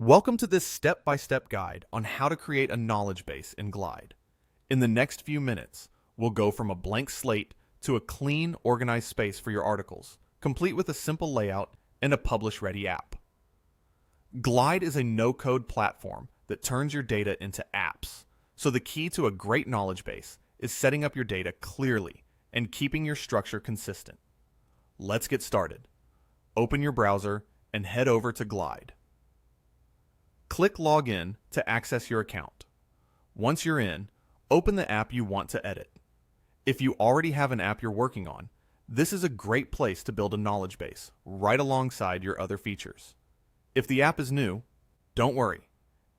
Welcome to this step-by-step guide on how to create a knowledge base in Glide. In the next few minutes, we'll go from a blank slate to a clean, organized space for your articles, complete with a simple layout and a publish-ready app. Glide is a no-code platform that turns your data into apps. So the key to a great knowledge base is setting up your data clearly and keeping your structure consistent. Let's get started. Open your browser and head over to Glide. Click Login to access your account. Once you're in, open the app you want to edit. If you already have an app you're working on, this is a great place to build a knowledge base right alongside your other features. If the app is new, don't worry.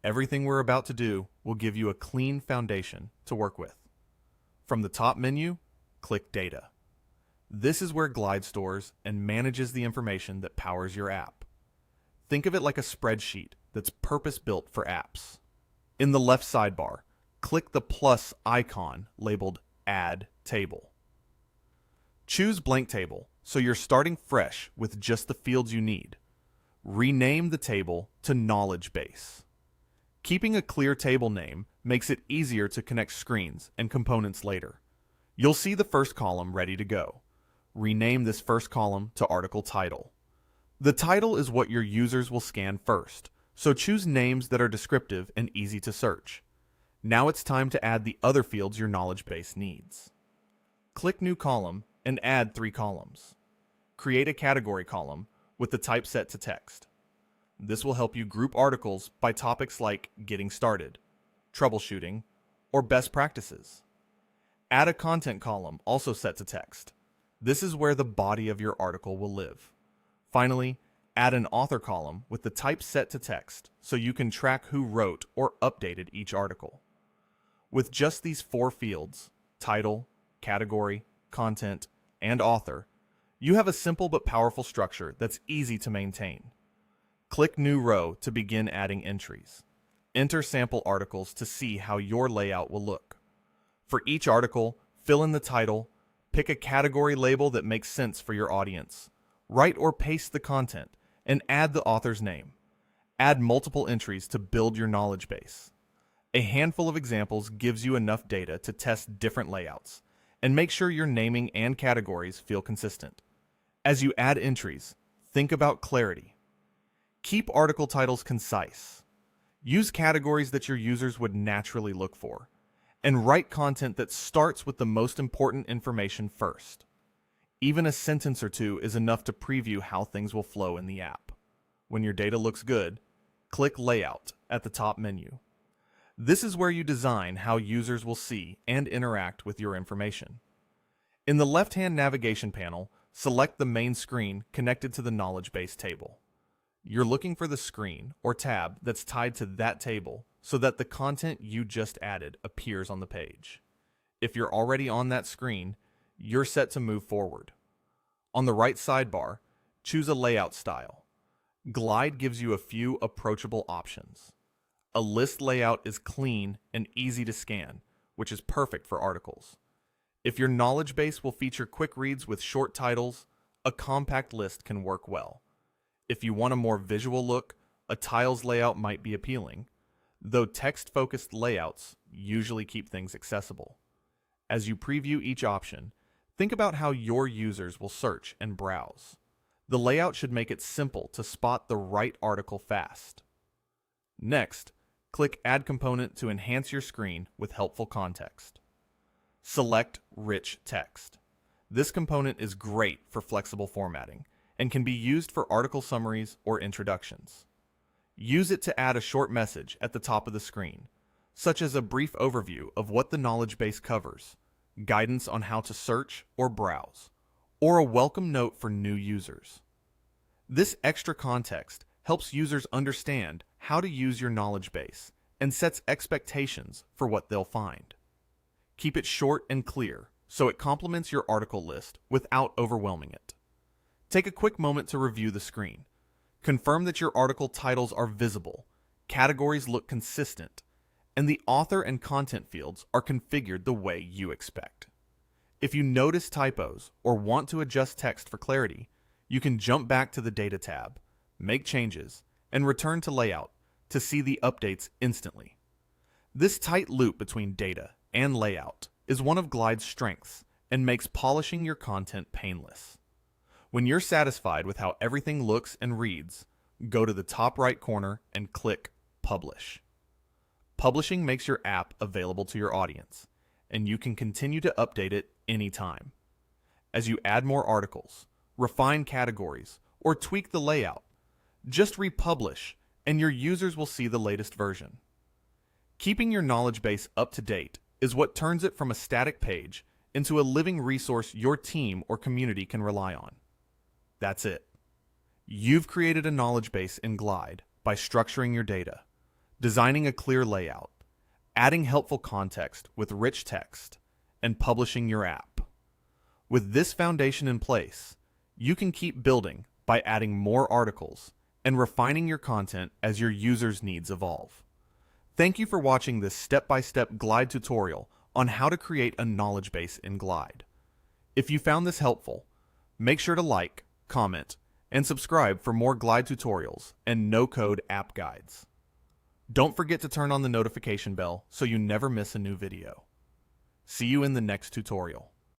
Everything we're about to do will give you a clean foundation to work with. From the top menu, click Data. This is where Glide stores and manages the information that powers your app. Think of it like a spreadsheet that's purpose-built for apps. In the left sidebar, click the plus icon labeled Add Table. Choose Blank Table so you're starting fresh with just the fields you need. Rename the table to Knowledge Base. Keeping a clear table name makes it easier to connect screens and components later. You'll see the first column ready to go. Rename this first column to Article Title. The title is what your users will scan first, so choose names that are descriptive and easy to search. Now it's time to add the other fields your knowledge base needs. Click New Column and add 3 columns. Create a category column with the type set to text. This will help you group articles by topics like getting started, troubleshooting, or best practices. Add a content column also set to text. This is where the body of your article will live. Finally, add an author column with the type set to text so you can track who wrote or updated each article. With just these 4 fields, title, category, content, and author, you have a simple but powerful structure that's easy to maintain. Click New Row to begin adding entries. Enter sample articles to see how your layout will look. For each article, fill in the title, pick a category label that makes sense for your audience, write or paste the content, and add the author's name. Add multiple entries to build your knowledge base. A handful of examples gives you enough data to test different layouts, and make sure your naming and categories feel consistent. As you add entries, think about clarity. Keep article titles concise. Use categories that your users would naturally look for, and write content that starts with the most important information first. Even a sentence or two is enough to preview how things will flow in the app. When your data looks good, click Layout at the top menu. This is where you design how users will see and interact with your information. In the left-hand navigation panel, select the main screen connected to the knowledge base table. You're looking for the screen or tab that's tied to that table so that the content you just added appears on the page. If you're already on that screen, you're set to move forward. On the right sidebar, choose a layout style. Glide gives you a few approachable options. A list layout is clean and easy to scan, which is perfect for articles. If your knowledge base will feature quick reads with short titles, a compact list can work well. If you want a more visual look, a tiles layout might be appealing, though text-focused layouts usually keep things accessible. As you preview each option, think about how your users will search and browse. The layout should make it simple to spot the right article fast. Next, click Add Component to enhance your screen with helpful context. Select Rich Text. This component is great for flexible formatting and can be used for article summaries or introductions. Use it to add a short message at the top of the screen, such as a brief overview of what the knowledge base covers, guidance on how to search or browse, or a welcome note for new users. This extra context helps users understand how to use your knowledge base and sets expectations for what they'll find. Keep it short and clear so it complements your article list without overwhelming it. Take a quick moment to review the screen. Confirm that your article titles are visible, categories look consistent, and the author and content fields are configured the way you expect. If you notice typos or want to adjust text for clarity, you can jump back to the Data tab, make changes, and return to Layout to see the updates instantly. This tight loop between data and layout is one of Glide's strengths and makes polishing your content painless. When you're satisfied with how everything looks and reads, go to the top right corner and click Publish. Publishing makes your app available to your audience, and you can continue to update it anytime. As you add more articles, refine categories, or tweak the layout, just republish and your users will see the latest version. Keeping your knowledge base up to date is what turns it from a static page into a living resource your team or community can rely on. That's it. You've created a knowledge base in Glide by structuring your data, designing a clear layout, adding helpful context with rich text, and publishing your app. With this foundation in place, you can keep building by adding more articles and refining your content as your users' needs evolve. Thank you for watching this step-by-step Glide tutorial on how to create a knowledge base in Glide. If you found this helpful, make sure to like, comment, and subscribe for more Glide tutorials and no-code app guides. Don't forget to turn on the notification bell so you never miss a new video. See you in the next tutorial.